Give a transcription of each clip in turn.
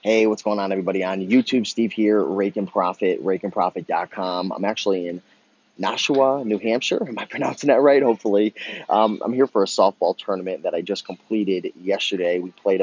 Hey, what's going on, everybody? On YouTube, Steve here, Raiken Profit, RaikenProfit.com. I'm actually in Nashua, New Hampshire. Am I pronouncing that right? Hopefully. I'm here for a softball tournament that I just completed yesterday. We played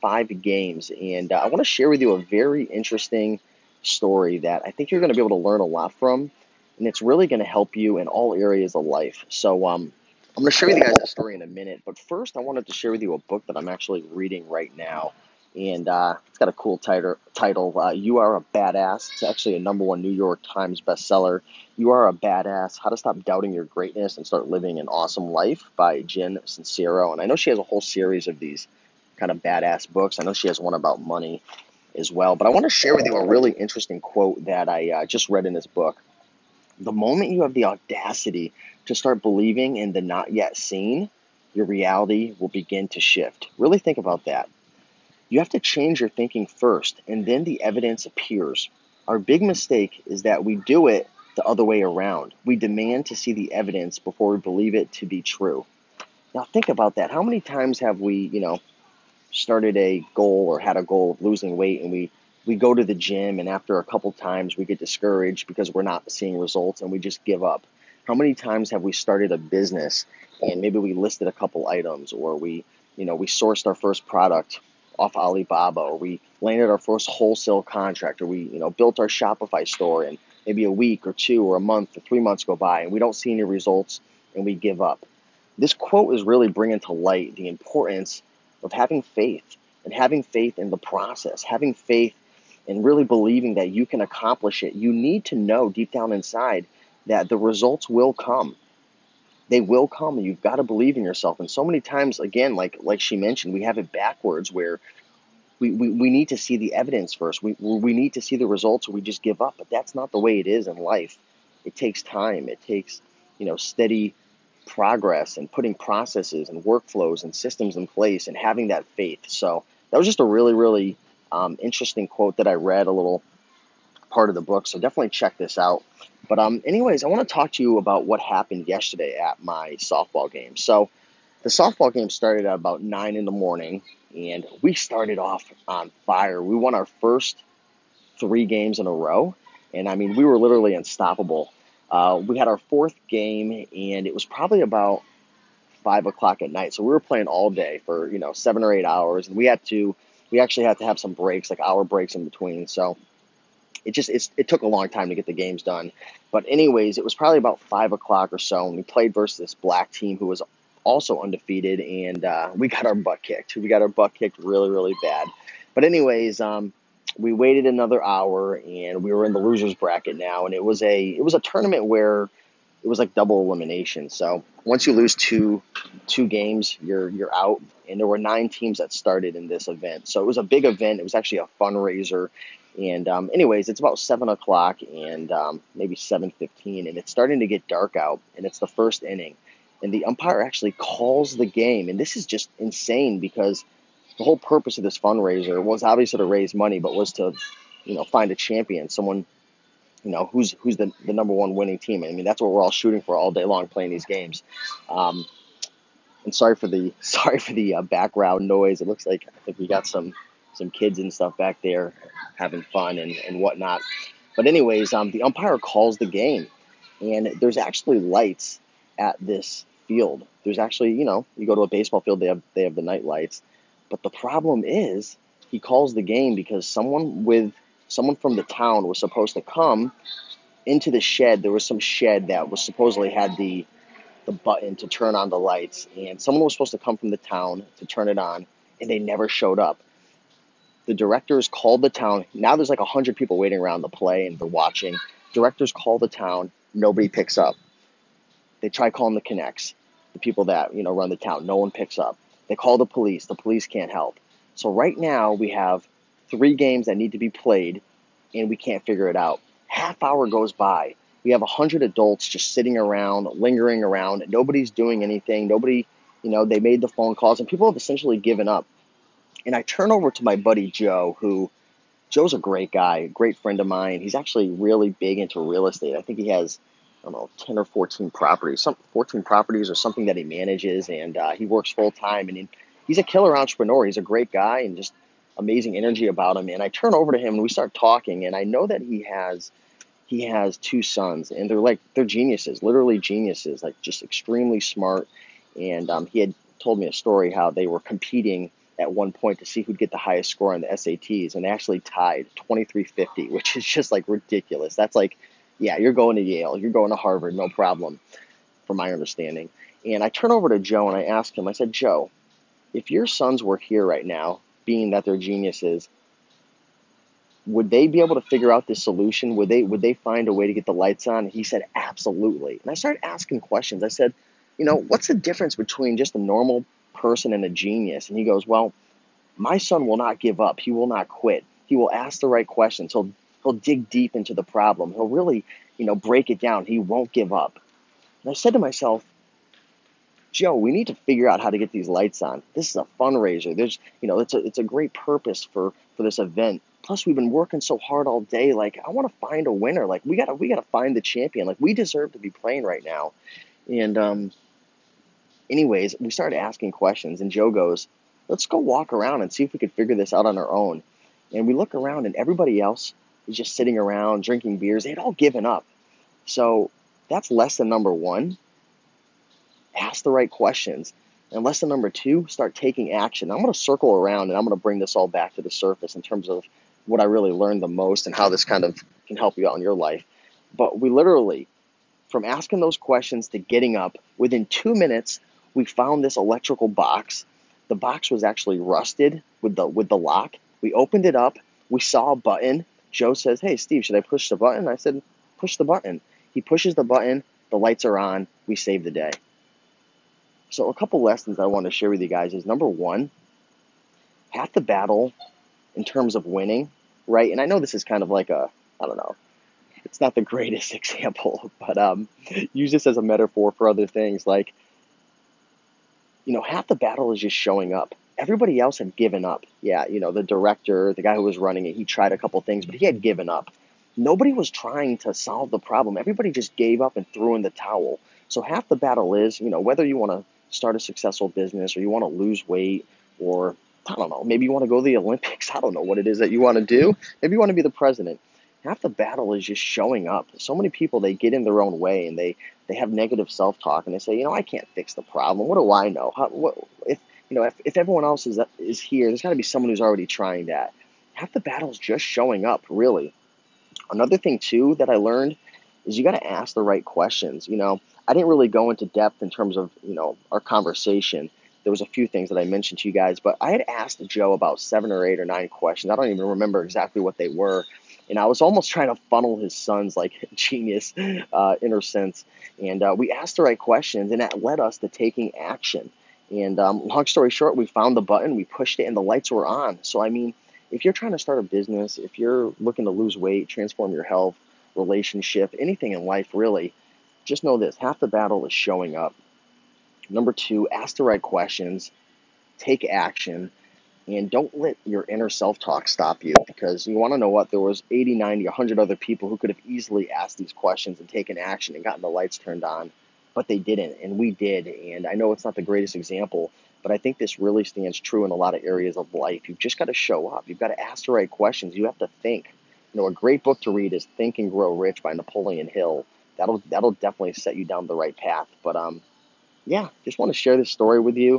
5 games, and I want to share with you a very interesting story that I think you're going to be able to learn a lot from, and it's really going to help you in all areas of life. So, I'm going to share with you guys the story in a minute, but first, I wanted to share with you a book that I'm actually reading right now, and it's got a cool title. You Are a Badass. It's actually a #1 New York Times bestseller. You Are a Badass: How to Stop Doubting Your Greatness and Start Living an Awesome Life by Jen Sincero. And I know she has a whole series of these kind of badass books. I know she has one about money as well. But I want to share with you a really interesting quote that I just read in this book. The moment you have the audacity to start believing in the not yet seen, your reality will begin to shift. Really think about that. You have to change your thinking first, and then the evidence appears. Our big mistake is that we do it the other way around. We demand to see the evidence before we believe it to be true. Now think about that. How many times have we, started a goal or had a goal of losing weight, and we go to the gym, and after a couple times we get discouraged because we're not seeing results and we just give up? How many times have we started a business and maybe we listed a couple items, or we sourced our first product off Alibaba, or we landed our first wholesale contract, or we built our Shopify store, and maybe a week or 2 or a month or 3 months go by and we don't see any results and we give up? This quote is really bringing to light the importance of having faith, and having faith in the process, having faith and really believing that you can accomplish it. You need to know deep down inside that the results will come. They will come, and you've got to believe in yourself. And so many times, again, like she mentioned, we have it backwards, where we need to see the evidence first. We need to see the results, or we just give up. But that's not the way it is in life. It takes time. It takes steady progress and putting processes and workflows and systems in place and having that faith. So that was just a really, really interesting quote that I read, a little part of the book. So definitely check this out. But anyways, I want to talk to you about what happened yesterday at my softball game. So the softball game started at about 9 in the morning, and we started off on fire. We won our first 3 games in a row, and I mean, we were literally unstoppable. We had our 4th game, and it was probably about 5 o'clock at night. So we were playing all day for 7 or 8 hours, and we actually had to have some breaks, like hour breaks in between. So it took a long time to get the games done. But anyways, it was probably about 5 o'clock or so, and we played versus this black team who was also undefeated, and we got our butt kicked. We got our butt kicked really, really bad. But anyways, we waited another hour, and we were in the losers bracket now, and it was a tournament where it was like double elimination. So once you lose two games, you're out. And there were 9 teams that started in this event, so it was a big event. It was actually a fundraiser. And anyways, it's about 7 o'clock and maybe 7:15, and it's starting to get dark out, and it's the first inning, and the umpire actually calls the game. And this is just insane, because the whole purpose of this fundraiser was obviously to raise money, but was to find a champion, someone who's the #1 winning team. I mean, that's what we're all shooting for all day long, playing these games. And sorry for the background noise. It looks like, I think we got some kids and stuff back there having fun and whatnot. But anyways, the umpire calls the game, and there's actually lights at this field. There's actually, you go to a baseball field, they have the night lights. But the problem is, he calls the game because someone from the town was supposed to come into the shed. There was some shed that was supposedly had the button to turn on the lights, and someone was supposed to come from the town to turn it on, and they never showed up. The directors called the town. Now there's like 100 people waiting around the play, and they're watching. Directors call the town. Nobody picks up. They try calling the connects, the people that run the town. No one picks up. They call the police. The police can't help. So right now we have 3 games that need to be played, and we can't figure it out. Half hour goes by. We have 100 adults just sitting around, lingering around. Nobody's doing anything. Nobody, they made the phone calls, and people have essentially given up. And I turn over to my buddy Joe, Joe's a great guy, a great friend of mine. He's actually really big into real estate. I think he has, I don't know, 10 or 14 properties, 14 properties or something that he manages, and he works full time. And he's a killer entrepreneur. He's a great guy, and just amazing energy about him. And I turn over to him and we start talking, and I know that he has two sons, and they're geniuses, literally geniuses, like just extremely smart. And he had told me a story how they were competing at one point to see who'd get the highest score on the SATs, and they actually tied 2350, which is just like ridiculous. That's like, yeah, you're going to Yale, you're going to Harvard, no problem, from my understanding. And I turn over to Joe and I ask him, I said, Joe, if your sons were here right now, being that they're geniuses, would they be able to figure out this solution? Would they find a way to get the lights on? He said, absolutely. And I started asking questions. I said, what's the difference between just a normal person and a genius? And he goes, well, my son will not give up. He will not quit. He will ask the right questions. He'll dig deep into the problem. He'll really, break it down. He won't give up. And I said to myself, Joe, we need to figure out how to get these lights on. This is a fundraiser. There's, it's a great purpose for this event. Plus, we've been working so hard all day. Like, I want to find a winner. Like, we gotta find the champion. Like, we deserve to be playing right now. And anyways, we started asking questions, and Joe goes, "Let's go walk around and see if we could figure this out on our own." And we look around, and everybody else is just sitting around drinking beers. They had all given up. So that's lesson number one. Ask the right questions. And lesson number two, start taking action. I'm going to circle around and I'm going to bring this all back to the surface in terms of what I really learned the most and how this kind of can help you out in your life. But we literally, from asking those questions to getting up, within 2 minutes, we found this electrical box. The box was actually rusted with the lock. We opened it up. We saw a button. Joe says, "Hey, Steve, should I push the button?" I said, "Push the button." He pushes the button. The lights are on. We save the day. So a couple lessons I want to share with you guys is, number one, half the battle in terms of winning, right? And I know this is kind of like I don't know, it's not the greatest example, but use this as a metaphor for other things. Like, half the battle is just showing up. Everybody else had given up. Yeah, the director, the guy who was running it, he tried a couple things, but he had given up. Nobody was trying to solve the problem. Everybody just gave up and threw in the towel. So half the battle is, whether you want to start a successful business or you want to lose weight, or I don't know, maybe you want to go to the Olympics. I don't know what it is that you want to do. Maybe you want to be the president. Half the battle is just showing up. So many people, they get in their own way and they have negative self-talk and they say, I can't fix the problem. What do I know? If everyone else is here, there's got to be someone who's already trying that. Half the battle is just showing up, really. Another thing too that I learned is you got to ask the right questions. I didn't really go into depth in terms of, our conversation. There was a few things that I mentioned to you guys, but I had asked Joe about 7 or 8 or 9 questions. I don't even remember exactly what they were. And I was almost trying to funnel his son's like genius inner sense. And we asked the right questions, and that led us to taking action. And long story short, we found the button, we pushed it, and the lights were on. So, I mean, if you're trying to start a business, if you're looking to lose weight, transform your health, relationship, anything in life, really, just know this: half the battle is showing up. Number two, ask the right questions, take action, and don't let your inner self-talk stop you, because you want to know what? There was 80, 90, 100 other people who could have easily asked these questions and taken action and gotten the lights turned on, but they didn't, and we did. And I know it's not the greatest example, but I think this really stands true in a lot of areas of life. You've just got to show up. You've got to ask the right questions. You have to think. A great book to read is Think and Grow Rich by Napoleon Hill. That'll definitely set you down the right path. But yeah, just want to share this story with you.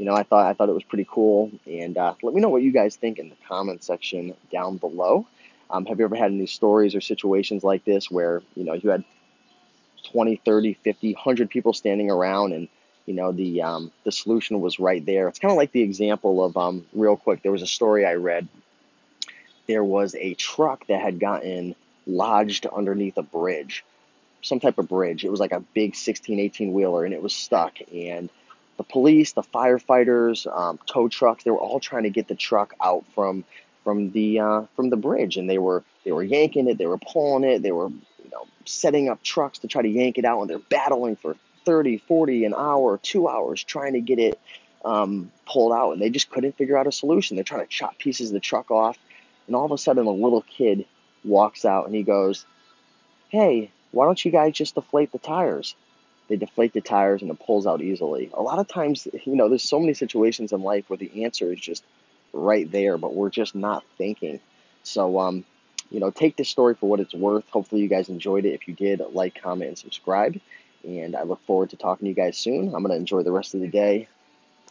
I thought it was pretty cool, and let me know what you guys think in the comment section down below. Have you ever had any stories or situations like this where you had 20, 30, 50, 100 people standing around, and the solution was right there? It's kind of like the example of real quick. There was a story I read. There was a truck that had gotten lodged underneath a bridge, some type of bridge. It was like a big 16, 18 wheeler, and it was stuck. And the police, the firefighters, tow trucks, they were all trying to get the truck out from the bridge, and they were yanking it, they were pulling it, they were setting up trucks to try to yank it out, and they're battling for 30, 40 an hour, 2 hours trying to get it pulled out, and they just couldn't figure out a solution. They're trying to chop pieces of the truck off, and all of a sudden a little kid walks out and he goes, "Hey, why don't you guys just deflate the tires?" They deflate the tires and it pulls out easily. A lot of times, there's so many situations in life where the answer is just right there, but we're just not thinking. So, take this story for what it's worth. Hopefully you guys enjoyed it. If you did, like, comment, and subscribe. And I look forward to talking to you guys soon. I'm going to enjoy the rest of the day,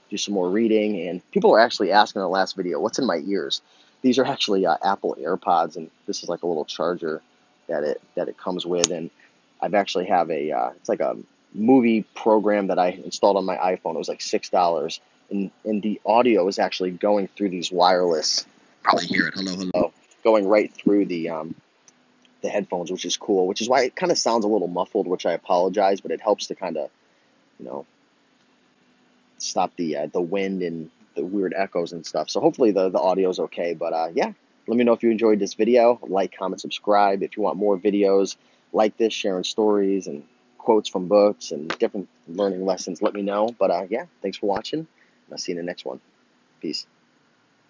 do some more reading. And people were actually asking in the last video, what's in my ears? These are actually Apple AirPods, and this is like a little charger that it comes with. And I've actually have it's like a movie program that I installed on my iPhone. It was like $6, and the audio is actually going through these wireless. Probably hear it. Hello, hello. Going right through the headphones, which is cool. Which is why it kind of sounds a little muffled, which I apologize, but it helps to kind of you know stop the wind and the weird echoes and stuff. So hopefully the audio is okay. But yeah, let me know if you enjoyed this video. Like, comment, subscribe. If you want more videos like this, sharing stories and quotes from books and different learning lessons, let me know. But yeah, thanks for watching. I'll see you in the next one. Peace.